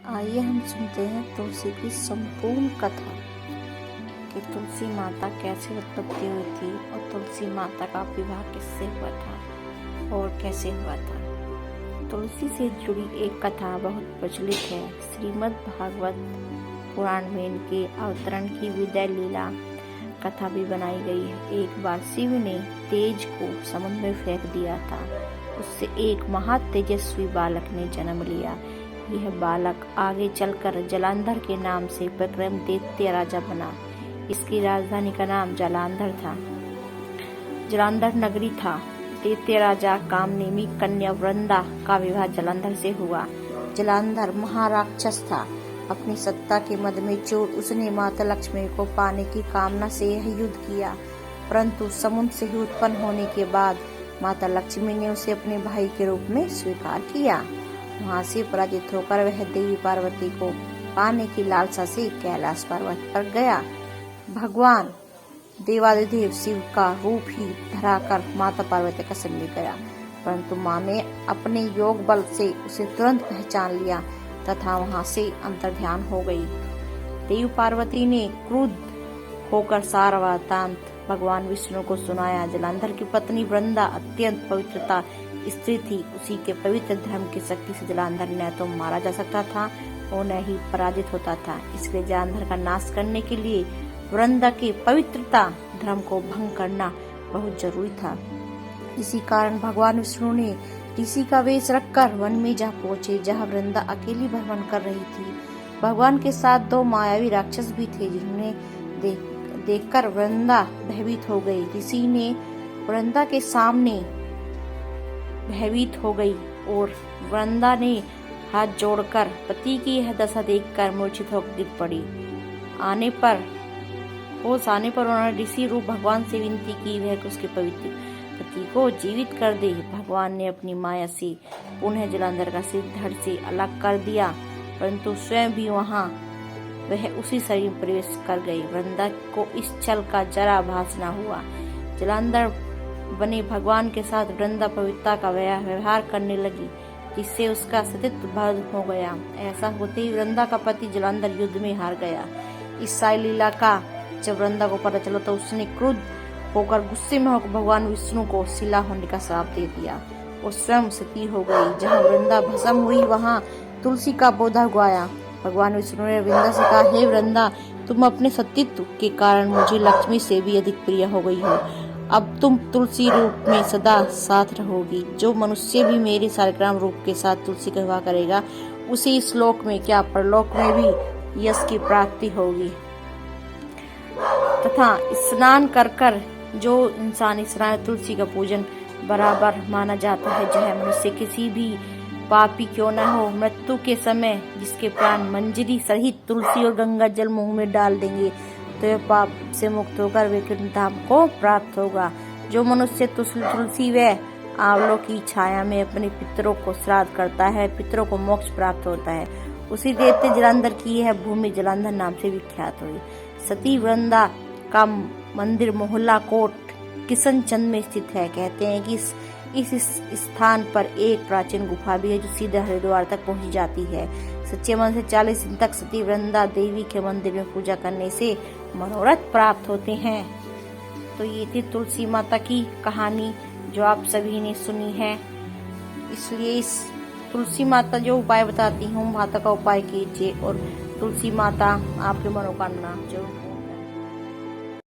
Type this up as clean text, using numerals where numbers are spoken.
आइए हम सुनते हैं तुलसी की संपूर्ण कथा कि तुलसी माता कैसे उत्पत्ति हुई थी और तुलसी माता का विवाह किससे हुआ था और कैसे हुआ था। तुलसी से जुड़ी एक कथा बहुत प्रचलित है। श्रीमद् भागवत पुराण में इनके अवतरण की विदय लीला कथा भी बनाई गई है। एक बार शिव ने तेज को समुद्र में फेंक दिया था। उससे एक महातेजस्वी बालक ने जन्म लिया। यह बालक आगे चलकर जलांधर के नाम से विक्रम दैत्य राजा बना। इसकी राजधानी का नाम जलांधर था। जलांधर नगरी था। दैत्य राजा कामनेमी कन्या वृंदा का विवाह जलांधर से हुआ। जलांधर महाराक्षस था। अपनी सत्ता के मद में चोर उसने माता लक्ष्मी को पाने की कामना से यह युद्ध किया, परंतु समुद्र से ही उत्पन्न होने के बाद माता लक्ष्मी ने उसे अपने भाई के रूप में स्वीकार किया। वहां से पराजित होकर वह देवी पार्वती को पाने की लालसा से कैलाश पर्वत पर गया। भगवान देवादिदेव शिव का रूप ही धराकर माता पार्वती का समीप गया, परंतु माँ ने अपने योग बल से उसे तुरंत पहचान लिया तथा वहां से अंतर्ध्यान हो गई। देवी पार्वती ने क्रुद्ध होकर सारा वृत्तांत भगवान विष्णु को सुनाया। जलांधर की पत्नी वृंदा अत्यंत पवित्रता स्त्री थी। उसी के पवित्र धर्म की शक्ति से जलांधर न तो मारा जा सकता था और न ही पराजित होता था। इसलिए जलांधर का नाश करने के लिए वृंदा के पवित्रता धर्म को भंग करना बहुत जरूरी था। इसी कारण भगवान विष्णु ने ऋषि का वेश रखकर वन में जा पहुंचे, जहाँ वृंदा अकेली भ्रमण कर रही थी। भगवान के साथ दो मायावी राक्षस भी थे, जिन्हें देखकर वृंदा भयभीत हो गई। ऋषि ने वृंदा के सामने भयभीत हो गई और वृंदा ने हाथ जोड़कर पति की यह दशा देखकर मूर्छित होकर गिर पड़ी। होश आने पर उन्होंने ऋषि रूप भगवान से विनती की वह उसके पवित्र पति को जीवित कर दे। भगवान ने अपनी माया से पुनः जलांधर का सिर धड़ से अलग कर दिया, परंतु स्वयं भी वह उसी शरीर में प्रवेश कर गई। वृंदा को इस छल का जरा आभास न हुआ। जलांधर बने भगवान के साथ वृंदा पवित्रता का व्यवहार करने लगी, जिससे उसका सतीत्व भंग हो गया। ऐसा होते ही वृंदा का पति जलांधर युद्ध में हार गया। इस सारी लीला का जब वृंदा को पता चला तो उसने क्रुद्ध होकर गुस्से में होकर भगवान विष्णु को शिला होने का श्राप दे दिया और स्वयं सती हो गई। जहाँ वृंदा भस्म हुई वहाँ तुलसी का पौधा उगाया। भगवान विष्णु ने वृंदा से कहा, हे वृंदा, तुम अपने सतीत्व के कारण मुझे लक्ष्मी से भी अधिक प्रिय हो गई हो। अब तुम तुलसी रूप में सदा साथ रहोगी। जो मनुष्य भी मेरे शालिग्राम रूप के साथ तुलसी का विवाह करेगा, उसे इस लोक में क्या परलोक में भी यश की प्राप्ति होगी। तथा स्नान कर जो इंसान स्नान तुलसी का पूजन बराबर माना जाता है, चाहे मनुष्य किसी भी पापी क्यों न हो, मृत्यु के समय जिसके प्राण मंजरी सहित तुलसी और गंगा जल मुंह में डाल देंगे तो यह पाप से मुक्त होकर वैकुंठ धाम को प्राप्त होगा। जो मनुष्य तुलसी व आंवलों की छाया में अपने पितरों को श्राद्ध करता है, पितरों को मोक्ष प्राप्त होता है। उसी दैत्य जलांधर की यह भूमि जलांधर नाम से विख्यात हुई। सती वृंदा का मंदिर मोहल्ला कोट किशनचंद में स्थित है। कहते हैं कि इस स्थान पर एक प्राचीन गुफा भी है जो सीधे हरिद्वार तक पहुंची जाती है। सच्चे मन से 40 दिन तक सती वृंदा देवी के मंदिर में पूजा करने से मनोरथ प्राप्त होते हैं। तो ये थी तुलसी माता की कहानी जो आप सभी ने सुनी है। इसलिए इस तुलसी माता जो उपाय बताती हूँ, माता का उपाय कीजिए और तुलसी माता आपकी मनोकामना जो